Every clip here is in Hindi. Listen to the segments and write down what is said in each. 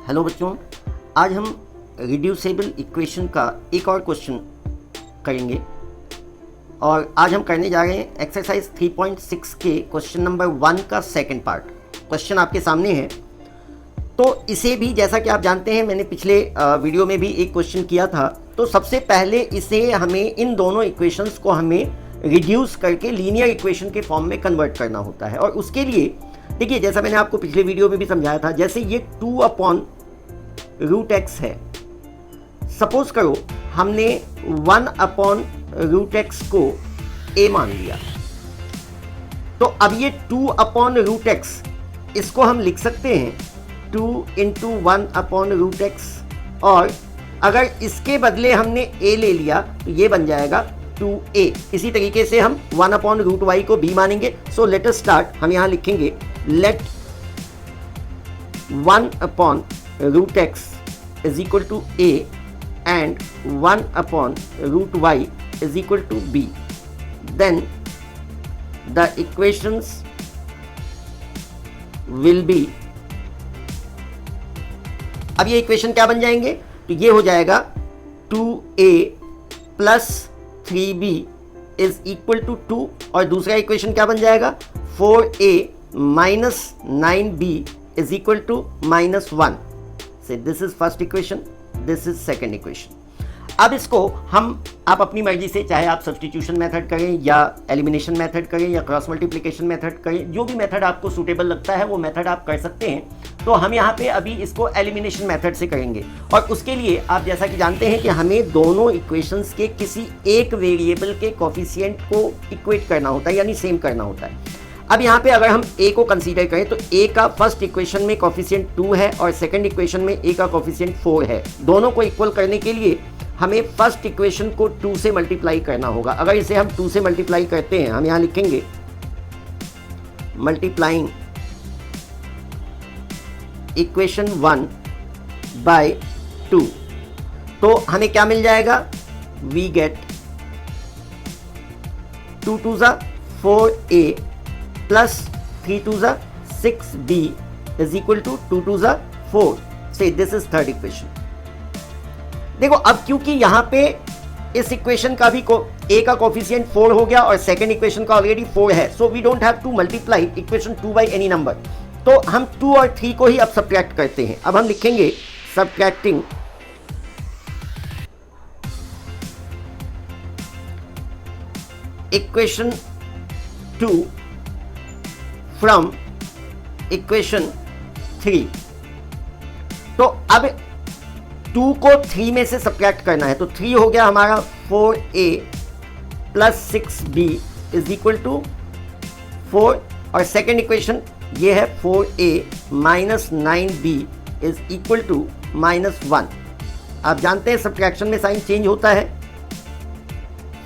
हेलो बच्चों, आज हम रिड्यूसेबल इक्वेशन का एक और क्वेश्चन करेंगे और आज हम करने जा रहे हैं एक्सरसाइज 3.6 के क्वेश्चन नंबर 1 का सेकंड पार्ट। क्वेश्चन आपके सामने है। तो इसे भी जैसा कि आप जानते हैं, मैंने पिछले वीडियो में भी एक क्वेश्चन किया था। तो सबसे पहले इसे हमें इन दोनों इक्वेशंस को हमें रिड्यूस करके लीनियर इक्वेशन के फॉर्म में कन्वर्ट करना होता है। और उसके लिए देखिए, जैसा मैंने आपको पिछले वीडियो में भी समझाया था, जैसे ये 2/√x है। सपोज करो हमने 1/√x को a मान लिया, तो अब ये 2/√x इसको हम लिख सकते हैं 2 × 1/√x, और अगर इसके बदले हमने a ले लिया तो ये बन जाएगा 2a। इसी तरीके से हम 1/√y को b मानेंगे। So let us start. हम यहाँ लिखेंगे let 1/√x is equal to a and 1/√y is equal to b. Then the equations will be, अब ये इक्वेशन क्या बन जाएंगे? तो ये हो जाएगा 2a plus 3b is equal to 2, और दूसरा इक्वेशन क्या बन जाएगा? 4a minus 9b is equal to -1. So this is first equation, this is second equation. अब इसको आप अपनी मर्जी से, चाहे आप सब्स्टिट्यूशन मेथड करें या एलिमिनेशन मेथड करें या क्रॉस मल्टीप्लिकेशन मेथड करें, जो भी मेथड आपको सूटेबल लगता है वो मेथड आप कर सकते हैं। तो हम यहाँ पे अभी इसको एलिमिनेशन मेथड से करेंगे, और उसके लिए आप जैसा कि जानते हैं कि हमें दोनों इक्वेशंस के किसी एक वेरिएबल के कोफिशिएंट को इक्वेट करना होता है, यानी सेम करना होता है। अब यहाँ पे अगर हम a को कंसीडर करें तो a का फर्स्ट इक्वेशन में कोफिशिएंट 2 है और सेकंड इक्वेशन में a का कोफिशिएंट 4 है। दोनों को इक्वल करने के लिए हमें फर्स्ट इक्वेशन को 2 से मल्टीप्लाई करना होगा। अगर इसे हम 2 से मल्टीप्लाई करते हैं, हम यहाँ लिखेंगे मल्टीप्लाइंग इक्वेशन 1 बाय 2, तो हमें क्या मिल जाएगा? वी गेट 2 2 ज़ा 4a प्लस 3 2 ज़ा 6b इज इक्वल टू 2 2 ज़ा 4। से दिस इज थर्ड इक्वेशन। देखो, अब क्योंकि यहाँ पे इस इक्वेशन का भी a का कोफिशिएंट 4 हो गया और सेकंड इक्वेशन का ऑलरेडी 4 है, so we don't have to multiply equation 2 by any number. तो हम 2 और 3 को ही अब सब्ट्रैक्ट करते हैं। अब हम लिखेंगे सब्ट्रैक्टिंग इक्वेशन 2 फ्रॉम इक्वेशन 3। तो अब 2 को 3 में से सब्ट्रैक्ट करना है, तो 3 हो गया हमारा 4a plus 6b is equal to 4, और सेकेंड इक्वेशन ये है 4a minus 9b is equal to -1। आप जानते हैं सब्ट्रैक्शन में साइन चेंज होता है।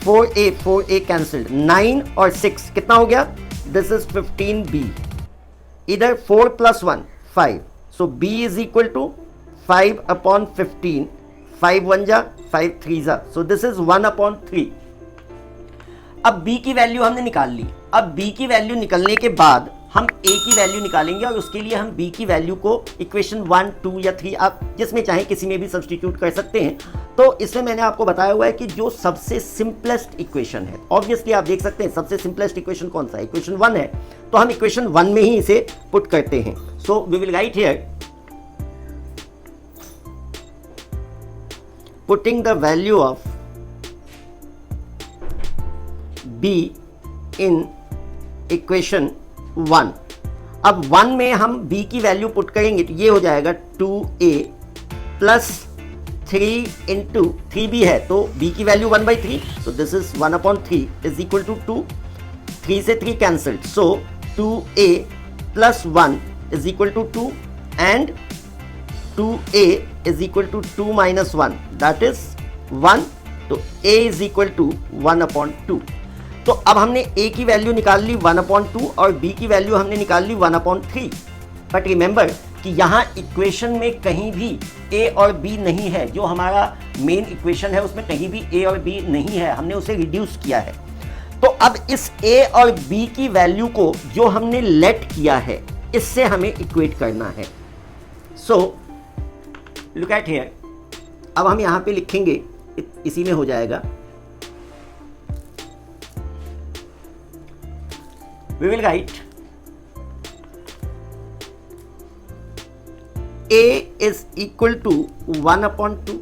4a कैंसिल्ड, 9 और 6 कितना हो गया? This is 15b। इधर 4 + 1 5, सो b इज इक्वल टू 5/15। 5 1 जा 5 3 जा, सो दिस इज 1/3। अब b की वैल्यू हमने निकाल ली। अब b की वैल्यू निकलने के बाद हम a की वैल्यू निकालेंगे, और उसके लिए हम b की वैल्यू को इक्वेशन 1 2 या 3, आप जिसमें चाहे किसी में भी सब्स्टिट्यूट कर सकते हैं। तो इसमें मैंने आपको बताया हुआ है कि जो सबसे सिंपलेस्ट इक्वेशन है, ऑब्वियसली आप देख सकते हैं सबसे सिंपलेस्ट इक्वेशन कौन सा है? इक्वेशन 1 है। तो हम इक्वेशन 1 में ही इसे पुट करते हैं। So we will write here putting the value of b in equation 1। अब 1 में हम b की वैल्यू पुट करेंगे तो ये हो जाएगा 2a प्लस 3 × 3b है, तो b की value 1/3, so this is 1/3 is equal to 2। 3 से 3 cancelled, so 2a plus 1 is equal to 2 and 2a is equal to 2 minus 1, that is 1। तो a is equal to 1/2। तो अब हमने a की वैल्यू निकाल ली 1/2 और b की वैल्यू हमने निकाल ली 1/3। बट रिमेंबर कि यहाँ इक्वेशन में कहीं भी a और b नहीं है। जो हमारा मेन इक्वेशन है उसमें कहीं भी a और b नहीं है, हमने उसे रिड्यूस किया है। तो अब इस a और b की वैल्यू को जो हमने लेट किया है इससे हमें इक्वेट करना है। सो लुक एट हियर, अब हम यहाँ पे लिखेंगे, इसी में हो जाएगा, we will write a is equal to 1/2।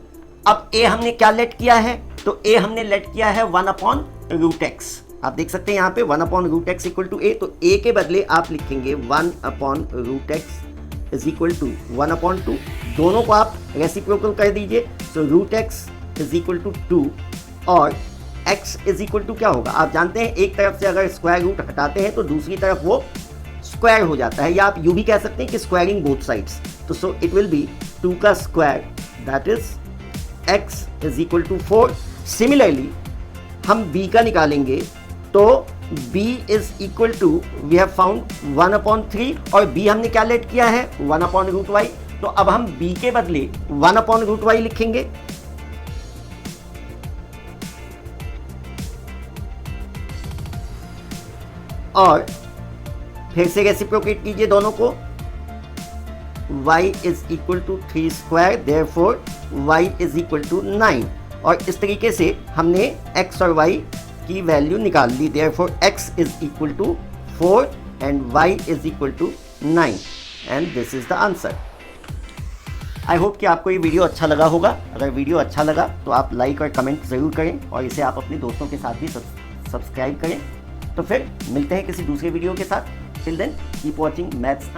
अब a हमने क्या लेट किया है, तो a हमने लेट किया है 1/√x। आप देख सकते हैं यहाँ पे 1/√x इक्वल टू a, तो a के बदले आप लिखेंगे 1/√x इज इक्वल टू 1/2। दोनों को आप रेसिप्रोकल कर दीजिए, सो √x इज इक्वल टू 2 और x इज इक्वल टू क्या होगा, आप जानते हैं एक तरफ से अगर स्क्वायर रूट हटाते हैं तो दूसरी तरफ वो स्क्वायर हो जाता है, या आप यू भी कह सकते हैं कि स्क्वायरिंग बोथ साइड्स। तो सो इट विल बी 2 का square, that is x is equal to 4। Similarly हम b का निकालेंगे, तो b is equal to, we have found 1/3 और b हमने क्या लेट किया है 1/√y, तो अब हम b के बदले 1/√y लिखेंगे। और फिर से रेसिप्रोकेट कीजिए दोनों को, y is equal to 3 square, therefore y is equal to 9। और इस तरीके से हमने x और y की वैल्यू निकाल ली, therefore x is equal to 4 and y is equal to 9 and this is the answer. I hope कि आपको ये वीडियो अच्छा लगा होगा। अगर वीडियो अच्छा लगा तो आप लाइक और कमेंट ज़रूर करें और इसे आप अपने दोस्तों के साथ भी सब्सक्राइब करें। तो फिर मिलते हैं किसी दूसरे वीडियो के साथ। Till then keep watching maths.